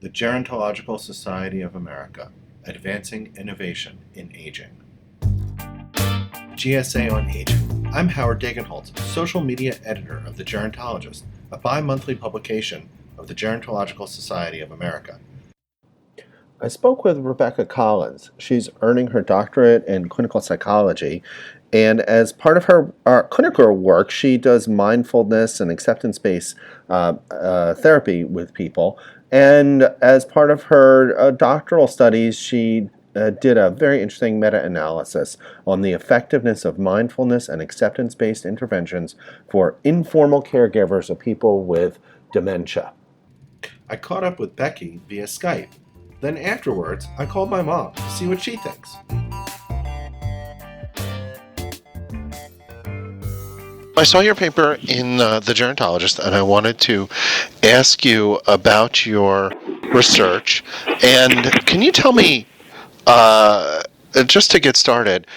the Gerontological Society of America, Advancing Innovation in Aging. GSA on Aging. I'm Howard Degenholtz, social media editor of the Gerontologist, a bi-monthly publication of the Gerontological Society of America. I spoke with Rebecca Collins. She's earning her doctorate in clinical psychology, and as part of her clinical work, she does mindfulness and acceptance-based therapy with people. And as part of her doctoral studies, she did a very interesting meta-analysis on the effectiveness of mindfulness and acceptance-based interventions for informal caregivers of people with dementia. I caught up with Becky via Skype. Then afterwards, I called my mom to see what she thinks. I saw your paper in the Gerontologist, and I wanted to ask you about your research. And can you tell me, just to get started,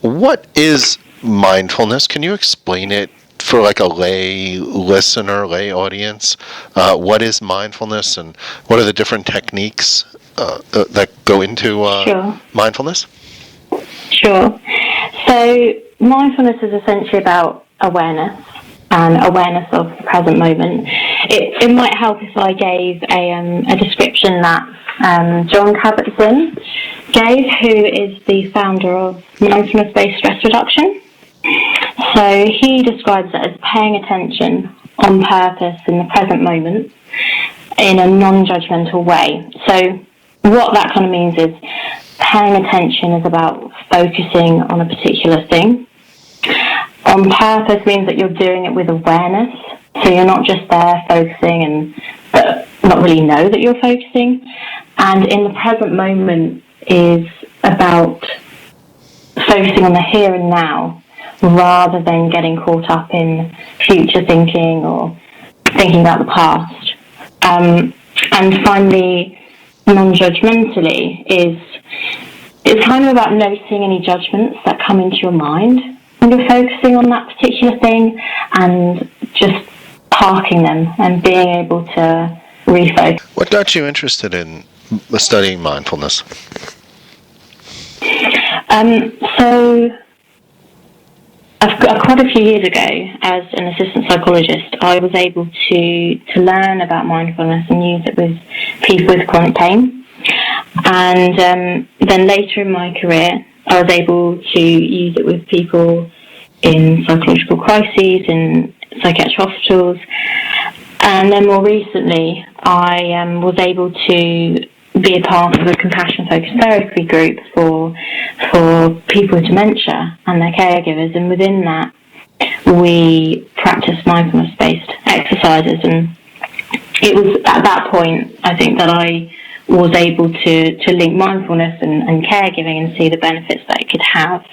what is mindfulness? Can you explain it for like a lay listener, lay audience? What is mindfulness, and what are the different techniques that go into Sure. mindfulness? Sure. So mindfulness is essentially about awareness and awareness of the present moment. It might help if I gave a description that John Kabat-Zinn gave, who is the founder of mindfulness-based stress reduction. So he describes it as paying attention on purpose in the present moment in a non-judgmental way. So what that kind of means is paying attention is about focusing on a particular thing. On purpose means that you're doing it with awareness, so you're not just there focusing but not really know that you're focusing. And in the present moment is about focusing on the here and now rather than getting caught up in future thinking or thinking about the past. And finally, non-judgmentally it's kind of about noticing any judgments that come into your mind when you're focusing on that particular thing and just parking them and being able to refocus. What got you interested in studying mindfulness? So quite a few years ago, as an assistant psychologist, I was able to learn about mindfulness and use it with people with chronic pain. And then later in my career, I was able to use it with people in psychological crises, in psychiatric hospitals. And then more recently, I was able to be a part of a compassion-focused therapy group for people with dementia and their caregivers. And within that, we practice mindfulness-based exercises. And it was at that point, I think, that I was able to link mindfulness and caregiving and see the benefits that it could have.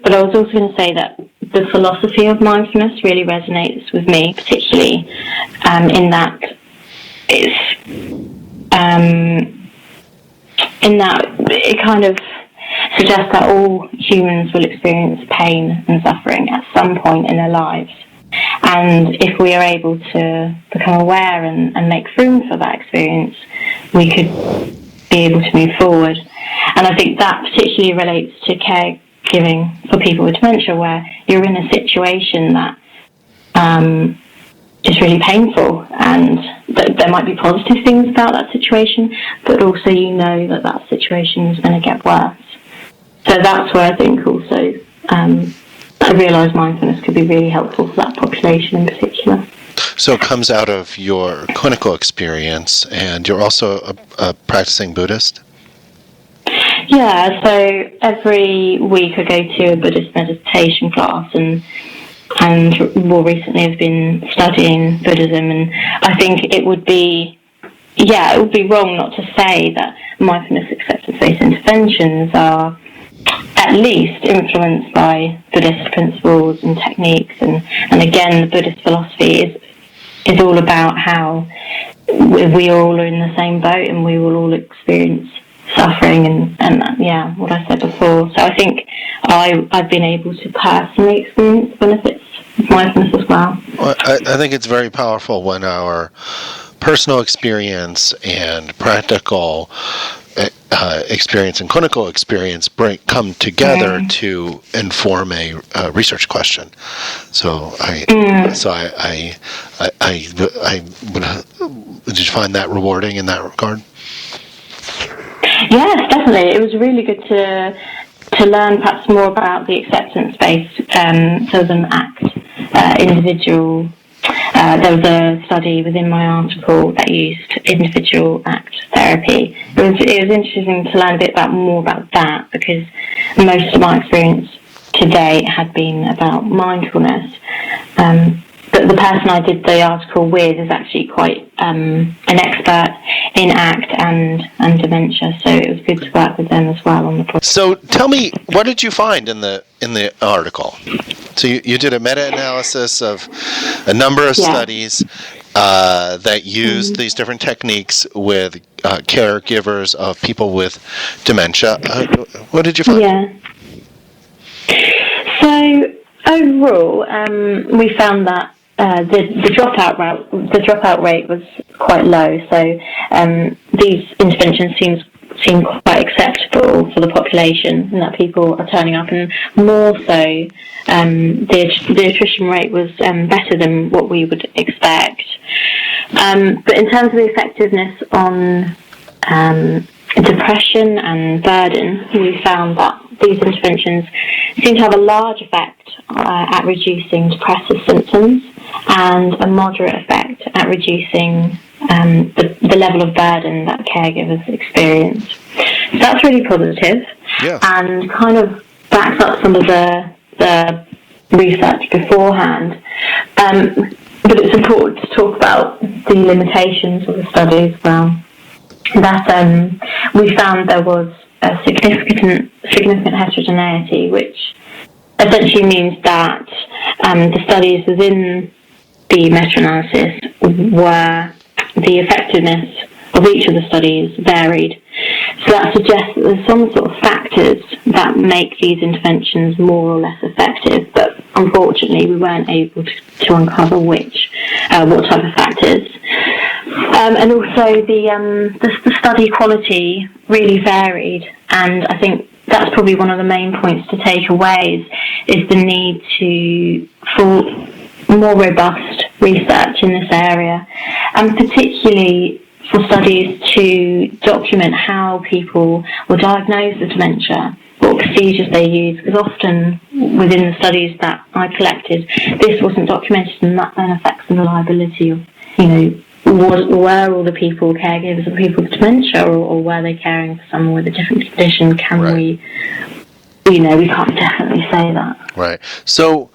But I was also going to say that the philosophy of mindfulness really resonates with me, particularly in that it kind of suggests that all humans will experience pain and suffering at some point in their lives. And if we are able to become aware and make room for that experience, we could be able to move forward. And I think that particularly relates to caregiving for people with dementia, where you're in a situation that is really painful, and that there might be positive things about that situation, but also you know that situation is going to get worse. So that's where I think also I realised mindfulness could be really helpful for that population in particular. So it comes out of your clinical experience, and you're also a practicing Buddhist? Yeah, so every week I go to a Buddhist meditation class, and more recently I've been studying Buddhism, and I think it would be wrong not to say that mindfulness acceptance-based interventions are at least influenced by Buddhist principles and techniques, and again, the Buddhist philosophy is all about how we all are in the same boat and we will all experience suffering and what I said before. So I think I've been able to personally experience benefits of mindfulness as well. Well, I think it's very powerful when our personal experience and practical experience and clinical experience come together to inform a research question. So did you find that rewarding in that regard? Yes, definitely. It was really good to learn perhaps more about the acceptance-based sort of an ACT individual. There was a study within my article that used individual ACT therapy. It was interesting to learn a bit more about that, because most of my experience to date had been about mindfulness. But the person I did the article with is actually quite an expert in ACT and dementia, so it was good to work with them as well on the project. So tell me, what did you find in the article? So you did a meta-analysis of a number of studies that used these different techniques with caregivers of people with dementia. What did you find? Yeah. So overall, we found that the dropout rate was quite low. So these interventions seem quite acceptable for the population, and that people are turning up, and more so the attrition rate was better than what we would expect. But in terms of the effectiveness on depression and burden, we found that these interventions seem to have a large effect at reducing depressive symptoms and a moderate effect at reducing the level of burden that caregivers experience. So that's really positive, and kind of backs up some of the research beforehand. But it's important to talk about the limitations of the study as well. That we found there was a significant heterogeneity, which essentially means that the studies within the meta-analysis were the effectiveness of each of the studies varied. So that suggests that there's some sort of factors that make these interventions more or less effective, but unfortunately we weren't able to uncover what type of factors. And also the study quality really varied, and I think that's probably one of the main points to take away is the need for more robust research in this area, and particularly for studies to document how people were diagnosed with dementia, what procedures they use, because often within the studies that I collected, this wasn't documented, and that then affects the reliability of, were all the people caregivers of people with dementia, or were they caring for someone with a different condition? We can't definitely say that. Right. So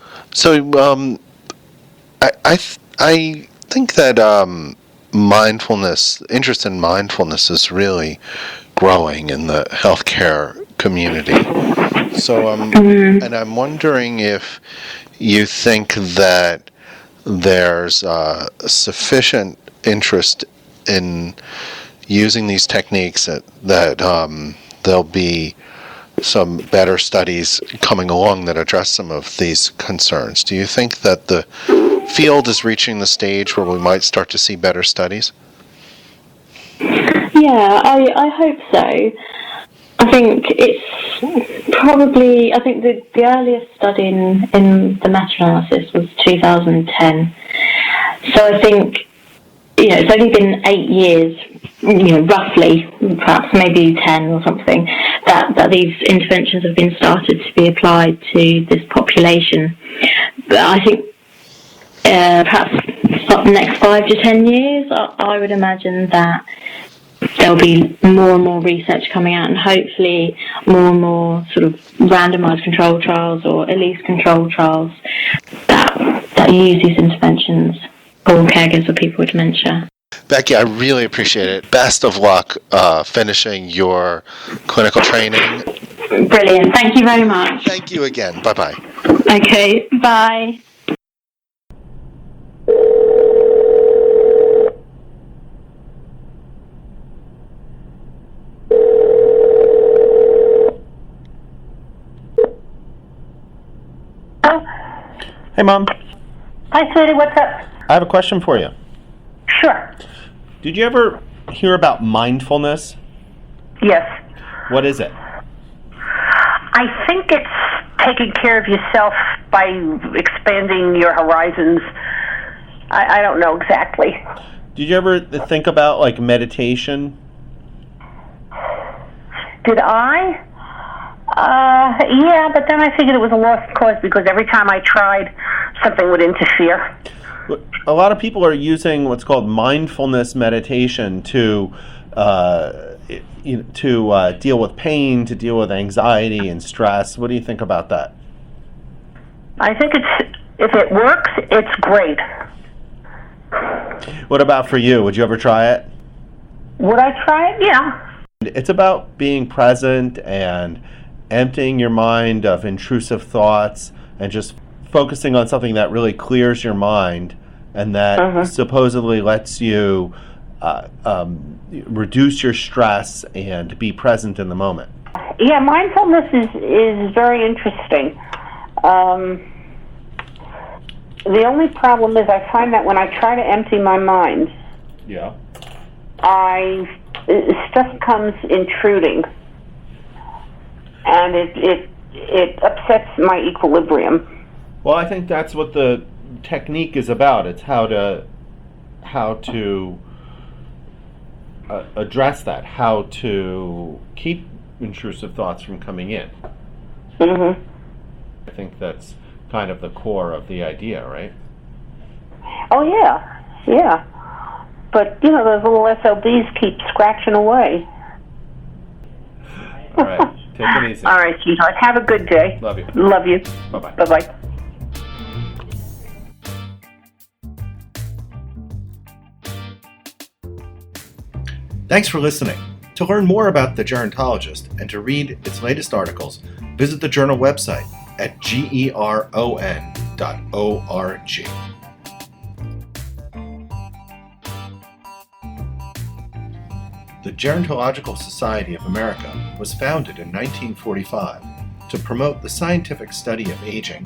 I think that interest in mindfulness is really growing in the healthcare community. So and I'm wondering if you think that there's sufficient interest in using these techniques that there'll be some better studies coming along that address some of these concerns. Do you think that the field is reaching the stage where we might start to see better studies? Yeah, I hope so. I think it's probably, the earliest study in the meta-analysis was 2010. So I think, it's only been 8 years, roughly, perhaps maybe 10 or something, that these interventions have been started to be applied to this population. But I think perhaps the next 5 to 10 years, I would imagine that there'll be more and more research coming out, and hopefully more and more sort of randomized control trials, or at least control trials that use these interventions for caregivers of people with dementia. Becky, I really appreciate it. Best of luck finishing your clinical training. Brilliant. Thank you very much. Thank you again. Bye-bye. Okay. Bye. Hey, Mom. Hi, sweetie. What's up? I have a question for you. Sure. Did you ever hear about mindfulness? Yes. What is it? I think it's taking care of yourself by expanding your horizons. I don't know exactly. Did you ever think about like meditation? Did I? Yeah, but then I figured it was a lost cause because every time I tried, something would interfere. A lot of people are using what's called mindfulness meditation to deal with pain, to deal with anxiety and stress. What do you think about that? I think if it works, it's great. What about for you? Would you ever try it? Would I try it? Yeah. It's about being present and emptying your mind of intrusive thoughts and just focusing on something that really clears your mind and that supposedly lets you reduce your stress and be present in the moment. Yeah, mindfulness is very interesting. The only problem is I find that when I try to empty my mind, stuff comes intruding, and it upsets my equilibrium. Well, I think that's what the technique is about. It's how to address that, how to keep intrusive thoughts from coming in. Mm-hmm. I think that's kind of the core of the idea, right? Oh, yeah. But, those little SLBs keep scratching away. All right. Take it easy. All right, sweetheart. Have a good day. Love you. Love you. Bye-bye. Bye-bye. Thanks for listening. To learn more about The Gerontologist and to read its latest articles, visit the journal website at geron.org. The Gerontological Society of America was founded in 1945 to promote the scientific study of aging,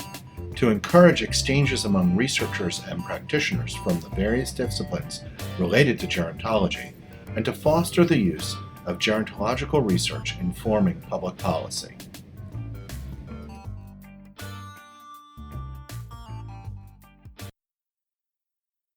to encourage exchanges among researchers and practitioners from the various disciplines related to gerontology, and to foster the use of gerontological research informing public policy.